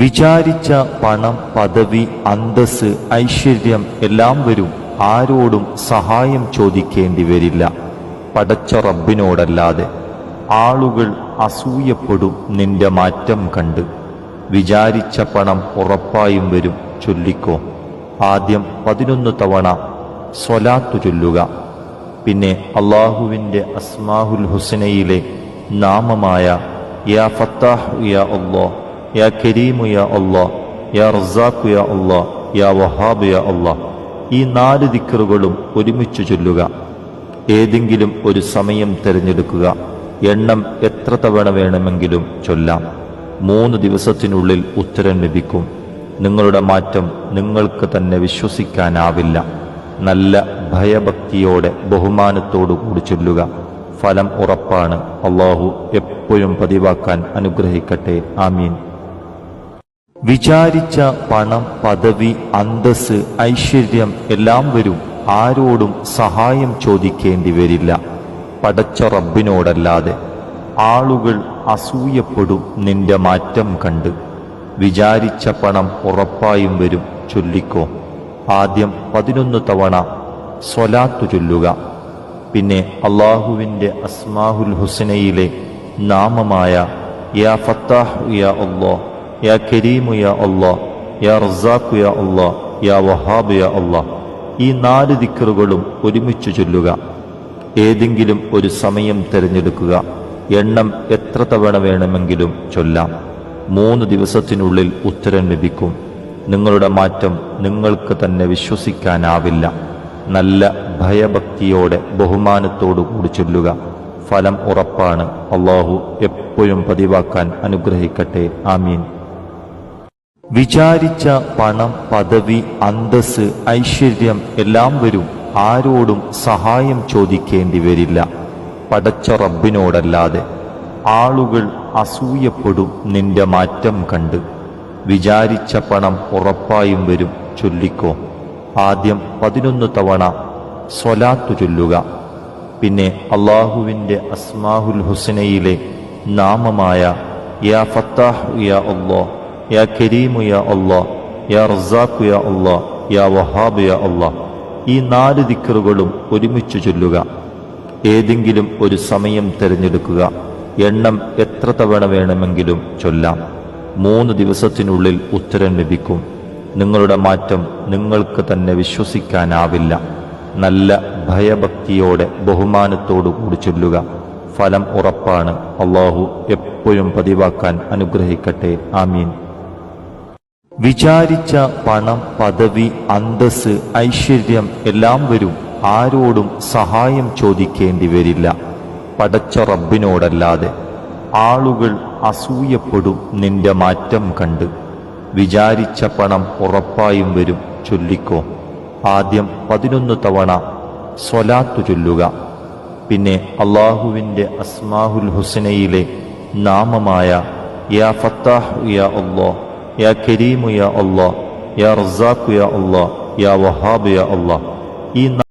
വിചാരിച്ച പണം, പദവി, അന്തസ്, ഐശ്വര്യം എല്ലാം വരും. ആരോടും സഹായം ചോദിക്കേണ്ടി വരില്ല, പടച്ച റബ്ബിനോടല്ലാതെ. ആളുകൾ അസൂയപ്പെടും നിന്റെ മാറ്റം കണ്ട്. വിചാരിച്ച പണം ഉറപ്പായും വരും, ചൊല്ലിക്കോ. ആദ്യം 11 തവണ സ്വലാത്തു ചൊല്ലുക. പിന്നെ അള്ളാഹുവിൻ്റെ അസ്മാഹുൽ ഹുസ്നയിലെ നാമമായ യാ ഫത്താഹ് യാ അല്ലാഹ്, യാ കരീമു യാ അല്ലാഹ്, യാ റസാഖു യാ അല്ലാഹ്, യാ വഹാബ് യാ അല്ലാഹ്, ഈ 4 ദിക്റുകളും ഒരുമിച്ച് ചൊല്ലുക. ഏതെങ്കിലും ഒരു സമയം തിരഞ്ഞെടുക്കുക. എണ്ണം എത്ര തവണ വേണമെങ്കിലും ചൊല്ലാം. 3 ദിവസത്തിനുള്ളിൽ ഉത്തരം ലഭിക്കും. നിങ്ങളുടെ മാറ്റം നിങ്ങൾക്ക് തന്നെ വിശ്വസിക്കാനാവില്ല. നല്ല ഭയഭക്തിയോടെ ബഹുമാനത്തോടുകൂടി ചൊല്ലുക. ഫലം ഉറപ്പാണ്. അള്ളാഹു എപ്പോഴും പതിവാക്കാൻ അനുഗ്രഹിക്കട്ടെ. ആമീൻ. വിചാരിച്ച പണം, പദവി, അന്തസ്, ഐശ്വര്യം എല്ലാം വരും. ആരോടും സഹായം ചോദിക്കേണ്ടി വരില്ല, പടച്ച റബ്ബിനോടല്ലാതെ. ആളുകൾ അസൂയപ്പെടും നിന്റെ മാറ്റം കണ്ട്. വിചാരിച്ച പണം ഉറപ്പായും വരും, ചൊല്ലിക്കോ. ആദ്യം 11 തവണ സ്വലാത്തു ചൊല്ലുക. പിന്നെ അള്ളാഹുവിൻ്റെ അസ്മാഹുൽ ഹുസ്നയിലെ നാമമായ യാ ഫത്താഹ് യാ അല്ലാഹ്, യാ കരീമു യാ അല്ലാഹ്, യാ റസാഖു യാ അല്ലാഹ്, യാ വഹാബ് യാ അല്ലാഹ്, ഈ 4 ദിക്റുകളും ഒരുമിച്ച് ചൊല്ലുക. ഏതെങ്കിലും ഒരു സമയം തിരഞ്ഞെടുക്കുക. എണ്ണം എത്ര തവണ വേണമെങ്കിലും ചൊല്ലാം. 3 ദിവസത്തിനുള്ളിൽ ഉത്തരം ലഭിക്കും. നിങ്ങളുടെ മാറ്റം നിങ്ങൾക്ക് തന്നെ വിശ്വസിക്കാനാവില്ല. നല്ല ഭയഭക്തിയോടെ ബഹുമാനത്തോടുകൂടി ചൊല്ലുക. ഫലം ഉറപ്പാണ്. അള്ളാഹു എപ്പോഴും പതിവാക്കാൻ അനുഗ്രഹിക്കട്ടെ. ആമീൻ. വിചാരിച്ച പണം, പദവി, അന്തസ്, ഐശ്വര്യം എല്ലാം വരും. ആരോടും സഹായം ചോദിക്കേണ്ടി വരില്ല, പടച്ച റബ്ബിനോടല്ലാതെ. ആളുകൾ അസൂയപ്പെടും നിന്റെ മാറ്റം കണ്ട്. വിചാരിച്ച പണം ഉറപ്പായും വരും, ചൊല്ലിക്കോ. ആദ്യം 11 തവണ സ്വലാത്തു ചൊല്ലുക. പിന്നെ അള്ളാഹുവിൻ്റെ അസ്മാഹുൽ ഹുസ്നയിലെ നാമമായ യാ ഫത്താഹ് യാ അല്ലാഹ്, യാ കരീമു യാ അല്ലാഹ്, യാ റസാഖു യാ അല്ലാഹ്, യാ വഹാബ് യാ അല്ലാഹ്, ഈ 4 ദിക്റുകളും ഒരുമിച്ച് ചൊല്ലുക. ഏതെങ്കിലും ഒരു സമയം തിരഞ്ഞെടുക്കുക. എണ്ണം എത്ര തവണ വേണമെങ്കിലും ചൊല്ലാം. 3 ദിവസത്തിനുള്ളിൽ ഉത്തരം ലഭിക്കും. നിങ്ങളുടെ മാറ്റം നിങ്ങൾക്ക് തന്നെ വിശ്വസിക്കാനാവില്ല. നല്ല ഭയഭക്തിയോടെ ബഹുമാനത്തോടുകൂടി ചൊല്ലുക. ഫലം ഉറപ്പാണ്. അള്ളാഹു എപ്പോഴും പതിവാക്കാൻ അനുഗ്രഹിക്കട്ടെ. ആമീൻ. വിചാരിച്ച പണം, പദവി, അന്തസ്, ഐശ്വര്യം എല്ലാം വരും. ആരോടും സഹായം ചോദിക്കേണ്ടി വരില്ല, പടച്ച റബ്ബിനോടല്ലാതെ. ആളുകൾ അസൂയപ്പെടും നിന്റെ മാറ്റം കണ്ട്. വിചാരിച്ച പണം ഉറപ്പായും വരും, ചൊല്ലിക്കോ. ആദ്യം 11 തവണ സ്വലാത്തു ചൊല്ലുക. പിന്നെ അള്ളാഹുവിൻ്റെ അസ്മാഹുൽ ഹുസ്നയിലെ നാമമായ യാ ഫത്താഹ് യാ അല്ലാഹ്, യാ കരീമു യാ അല്ലാഹ്, യാ റസാഖു യാ അല്ലാഹ്, യാ വഹാബ് യാ അല്ലാഹ്, ഈ